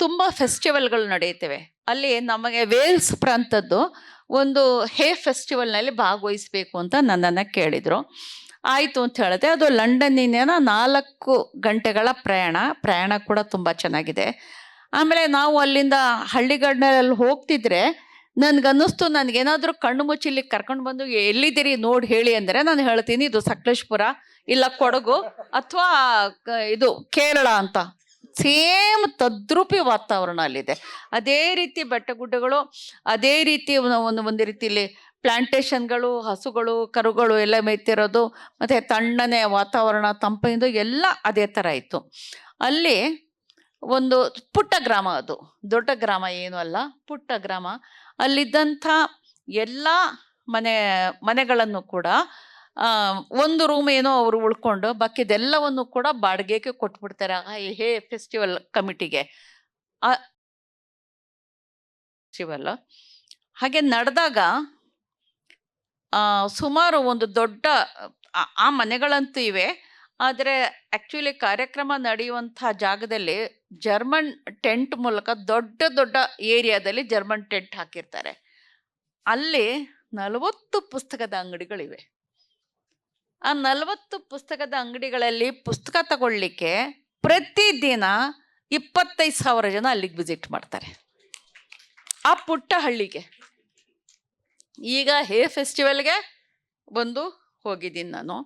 ತುಂಬ ಫೆಸ್ಟಿವಲ್ಗಳು ನಡೆಯುತ್ತವೆ. ಅಲ್ಲಿ ನಮಗೆ ವೇಲ್ಸ್ ಪ್ರಾಂತದ್ದು ಒಂದು ಹೇ ಫೆಸ್ಟಿವಲ್ನಲ್ಲಿ ಭಾಗವಹಿಸಬೇಕು ಅಂತ ನನ್ನನ್ನು ಕೇಳಿದರು. ಆಯಿತು ಅಂತ ಹೇಳಿದೆ. ಅದು ಲಂಡನ್ನಿನ 4 ಗಂಟೆಗಳ ಪ್ರಯಾಣ ಕೂಡ ತುಂಬ ಚೆನ್ನಾಗಿದೆ. ಆಮೇಲೆ ನಾವು ಅಲ್ಲಿಂದ ಹಳ್ಳಿಗಡ್ನಲ್ಲಿ ಹೋಗ್ತಿದ್ರೆ ನನಗನ್ನಿಸ್ತು, ನನಗೇನಾದರೂ ಕಣ್ಣು ಮುಚ್ಚಿಲ್ಲಿ ಕರ್ಕೊಂಡು ಬಂದು ಎಲ್ಲಿದ್ದೀರಿ ನೋಡಿ ಹೇಳಿ ಅಂದರೆ ನಾನು ಹೇಳ್ತೀನಿ ಇದು ಸಕಲೇಶ್ಪುರ, ಇಲ್ಲ ಕೊಡಗು, ಅಥವಾ ಇದು ಕೇರಳ ಅಂತ. ಸೇಮ್ ತದ್ರೂಪಿ ವಾತಾವರಣ ಅಲ್ಲಿದೆ. ಅದೇ ರೀತಿ ಬೆಟ್ಟಗುಡ್ಡಗಳು, ಅದೇ ರೀತಿ ಒಂದು ರೀತಿಯಲ್ಲಿ ಪ್ಲಾಂಟೇಶನ್ಗಳು, ಹಸುಗಳು, ಕರುಗಳು ಎಲ್ಲ ಮೇಯ್ತಿರೋದು, ಮತ್ತು ತಣ್ಣನೆ ವಾತಾವರಣ, ತಂಪಿಂದು ಎಲ್ಲ ಅದೇ ಥರ ಇತ್ತು. ಅಲ್ಲಿ ಒಂದು ಪುಟ್ಟ ಗ್ರಾಮ, ಅದು ದೊಡ್ಡ ಗ್ರಾಮ ಏನೂ ಅಲ್ಲ, ಪುಟ್ಟ ಗ್ರಾಮ. ಅಲ್ಲಿದ್ದಂಥ ಎಲ್ಲ ಮನೆಗಳನ್ನು ಕೂಡ ಒಂದು ರೂಮ್ ಏನೋ ಅವರು ಉಳ್ಕೊಂಡು ಬಾಕಿದೆಲ್ಲವನ್ನು ಕೂಡ ಬಾಡಿಗೆಗೆ ಕೊಟ್ಬಿಡ್ತಾರೆ ಹೇ ಫೆಸ್ಟಿವಲ್ ಕಮಿಟಿಗೆ. ಫೆಸ್ಟಿವಲ್ ಹಾಗೆ ನಡೆದಾಗ ಸುಮಾರು ಒಂದು ದೊಡ್ಡ ಆ ಮನೆಗಳಂತೂ ಇವೆ. ಆದರೆ ಆ್ಯಕ್ಚುಲಿ ಕಾರ್ಯಕ್ರಮ ನಡೆಯುವಂಥ ಜಾಗದಲ್ಲಿ ಜರ್ಮನ್ ಟೆಂಟ್ ಮೂಲಕ ದೊಡ್ಡ ಏರಿಯಾದಲ್ಲಿ ಜರ್ಮನ್ ಟೆಂಟ್ ಹಾಕಿರ್ತಾರೆ. ಅಲ್ಲಿ 40 ಪುಸ್ತಕದ ಅಂಗಡಿಗಳಿವೆ. ಆ 40 ಪುಸ್ತಕದ ಅಂಗಡಿಗಳಲ್ಲಿ ಪುಸ್ತಕ ತಗೊಳ್ಳಿಕ್ಕೆ ಪ್ರತಿದಿನ 25,000 ಜನ ಅಲ್ಲಿಗೆ ವಿಸಿಟ್ ಮಾಡ್ತಾರೆ, ಆ ಪುಟ್ಟ ಹಳ್ಳಿಗೆ. ಈಗ ಹೇ ಫೆಸ್ಟಿವಲ್ಗೆ ಹೋಗಿದ್ದೀನಿ ನಾನು.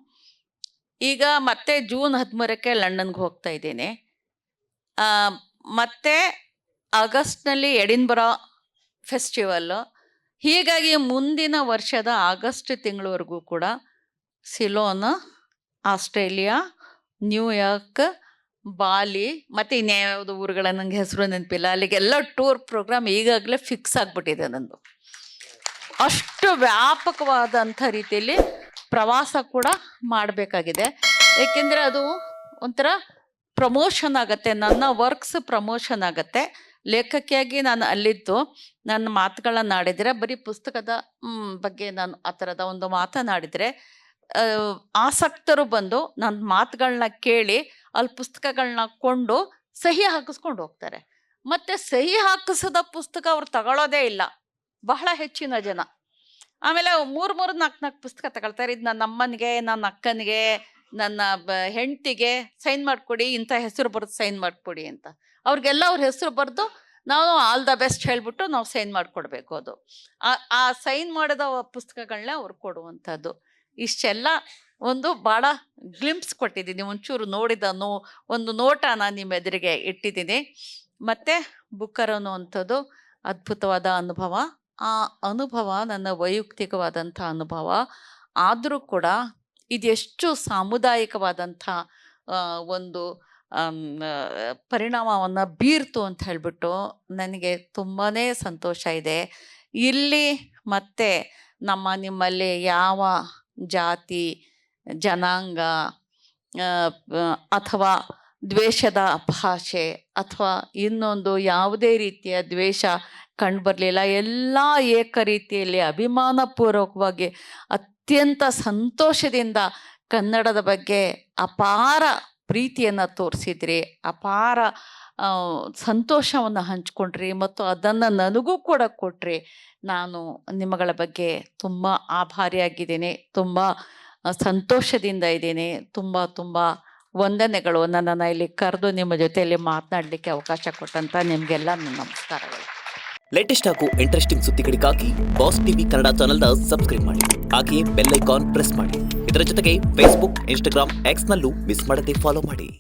ಈಗ ಮತ್ತೆ ಜೂನ್ 13ಕ್ಕೆ ಲಂಡನ್ಗೆ ಹೋಗ್ತಾ ಇದ್ದೀನಿ. ಮತ್ತು ಆಗಸ್ಟ್ನಲ್ಲಿ ಎಡಿನ್ಬರಾ ಫೆಸ್ಟಿವಲ್ಲು. ಹೀಗಾಗಿ ಮುಂದಿನ ವರ್ಷದ ಆಗಸ್ಟ್ ತಿಂಗಳವರೆಗೂ ಕೂಡ ಸಿಲೋನ್, ಆಸ್ಟ್ರೇಲಿಯಾ, ನ್ಯೂಯಾರ್ಕ್, ಬಾಲಿ ಮತ್ತು ಇನ್ಯಾವುದು ಊರುಗಳ ನನಗೆ ಹೆಸರು ನೆನಪಿಲ್ಲ, ಅಲ್ಲಿಗೆಲ್ಲ ಟೂರ್ ಪ್ರೋಗ್ರಾಮ್ ಈಗಾಗಲೇ ಫಿಕ್ಸ್ ಆಗಿಬಿಟ್ಟಿದೆ ನಂದು. ಅಷ್ಟು ವ್ಯಾಪಕವಾದಂಥ ರೀತಿಯಲ್ಲಿ ಪ್ರವಾಸ ಕೂಡ ಮಾಡಬೇಕಾಗಿದೆ. ಏಕೆಂದರೆ ಅದು ಒಂಥರ ಪ್ರಮೋಷನ್ ಆಗುತ್ತೆ, ನನ್ನ ವರ್ಕ್ಸ್ ಪ್ರಮೋಷನ್ ಆಗುತ್ತೆ. ಲೇಖಕಿಯಾಗಿ ನಾನು ಅಲ್ಲಿದ್ದು ನನ್ನ ಮಾತುಗಳನ್ನ ಆಡಿದರೆ, ಬರೀ ಪುಸ್ತಕದ ಬಗ್ಗೆ ನಾನು ಆ ಥರದ ಒಂದು ಮಾತನಾಡಿದರೆ ಆಸಕ್ತರು ಬಂದು ನನ್ನ ಮಾತುಗಳನ್ನ ಕೇಳಿ ಅಲ್ಲಿ ಪುಸ್ತಕಗಳನ್ನ ಕೊಂಡು ಸಹಿ ಹಾಕಿಸ್ಕೊಂಡು ಹೋಗ್ತಾರೆ. ಮತ್ತು ಸಹಿ ಹಾಕಿಸಿದ ಪುಸ್ತಕ ಅವ್ರು ತಗೊಳ್ಳೋದೇ ಇಲ್ಲ, ಬಹಳ ಹೆಚ್ಚಿನ ಜನ. ಆಮೇಲೆ 3-4 ಪುಸ್ತಕ ತಗೊಳ್ತಾರೆ. ಇದು ನನ್ನ ಅಮ್ಮನಿಗೆ, ನನ್ನ ಅಕ್ಕನಿಗೆ, ನನ್ನ ಹೆಂಡತಿಗೆ ಸೈನ್ ಮಾಡಿಕೊಡಿ, ಇಂಥ ಹೆಸರು ಬರೆದು ಸೈನ್ ಮಾಡಿಕೊಡಿ ಅಂತ. ಅವ್ರಿಗೆಲ್ಲ ಅವ್ರ ಹೆಸರು ಬರೆದು ನಾವು ಆಲ್ ದ ಬೆಸ್ಟ್ ಹೇಳಿಬಿಟ್ಟು ನಾವು ಸೈನ್ ಮಾಡಿಕೊಡ್ಬೇಕು. ಅದು ಆ ಸೈನ್ ಮಾಡಿದ ಪುಸ್ತಕಗಳನ್ನ ಅವ್ರು ಕೊಡುವಂಥದ್ದು. ಇಷ್ಟೆಲ್ಲ ಭಾಳ ಗ್ಲಿಂಪ್ಸ್ ಕೊಟ್ಟಿದ್ದೀನಿ, ಒಂಚೂರು ನೋಡಿದ ಒಂದು ನೋಟ ನಾನು ನಿಮ್ಮ ಎದುರಿಗೆ ಇಟ್ಟಿದ್ದೀನಿ. ಮತ್ತು ಬುಕ್ಕರ್ ಅನ್ನುವಂಥದ್ದು ಅದ್ಭುತವಾದ ಅನುಭವ. ಆ ಅನುಭವ ನನ್ನ ವೈಯಕ್ತಿಕವಾದಂಥ ಅನುಭವ ಆದರೂ ಕೂಡ ಇದೆಷ್ಟು ಸಾಮುದಾಯಿಕವಾದಂಥ ಒಂದು ಪರಿಣಾಮವನ್ನು ಬೀರ್ತು ಅಂತ ಹೇಳಿಬಿಟ್ಟು ನನಗೆ ತುಂಬಾ ಸಂತೋಷ ಇದೆ. ಇಲ್ಲಿ ಮತ್ತೆ ನಿಮ್ಮಲ್ಲಿ ಯಾವ ಜಾತಿ, ಜನಾಂಗ ಅಥವಾ ದ್ವೇಷದ ಭಾಷೆ ಅಥವಾ ಇನ್ನೊಂದು ಯಾವುದೇ ರೀತಿಯ ದ್ವೇಷ ಕಂಡುಬರಲಿಲ್ಲ. ಎಲ್ಲ ಏಕ ರೀತಿಯಲ್ಲಿ ಅಭಿಮಾನಪೂರ್ವಕವಾಗಿ ಅತ್ಯಂತ ಸಂತೋಷದಿಂದ ಕನ್ನಡದ ಬಗ್ಗೆ ಅಪಾರ ಪ್ರೀತಿಯನ್ನು ತೋರಿಸಿದ್ರಿ, ಅಪಾರ ಸಂತೋಷವನ್ನು ಹಂಚ್ಕೊಂಡ್ರಿ ಮತ್ತು ಅದನ್ನು ನನಗೂ ಕೂಡ ಕೊಟ್ರಿ. ನಾನು ನಿಮ್ಮಗಳ ಬಗ್ಗೆ ತುಂಬ ಆಭಾರಿಯಾಗಿದ್ದೀನಿ, ತುಂಬ ಸಂತೋಷದಿಂದ ಇದ್ದೀನಿ. ತುಂಬ ವಂದನೆಗಳು. ನನ್ನನ್ನು ಇಲ್ಲಿ ಕರೆದು ನಿಮ್ಮ ಜೊತೆಯಲ್ಲಿ ಮಾತನಾಡಲಿಕ್ಕೆ ಅವಕಾಶ ಕೊಟ್ಟಂತ ನಿಮಗೆಲ್ಲ ನನ್ನ ನಮಸ್ಕಾರಗಳು. ಲೇಟೆಸ್ಟ್ ಹಾಗೂ ಇಂಟ್ರೆಸ್ಟಿಂಗ್ ಸುದ್ದಿಗಳಿಗಾಗಿ ಬಾಸ್ ಟಿವಿ ಕನ್ನಡ ಚಾನೆಲ್ನ ಸಬ್ಸ್ಕ್ರೈಬ್ ಮಾಡಿ, ಹಾಗೆಯೇ ಬೆಲ್ ಐಕಾನ್ ಪ್ರೆಸ್ ಮಾಡಿ. ಇದರ ಜೊತೆಗೆ ಫೇಸ್ಬುಕ್, ಇನ್ಸ್ಟಾಗ್ರಾಮ್, ಎಕ್ಸ್ನಲ್ಲೂ ಮಿಸ್ ಮಾಡದೆ ಫಾಲೋ ಮಾಡಿ.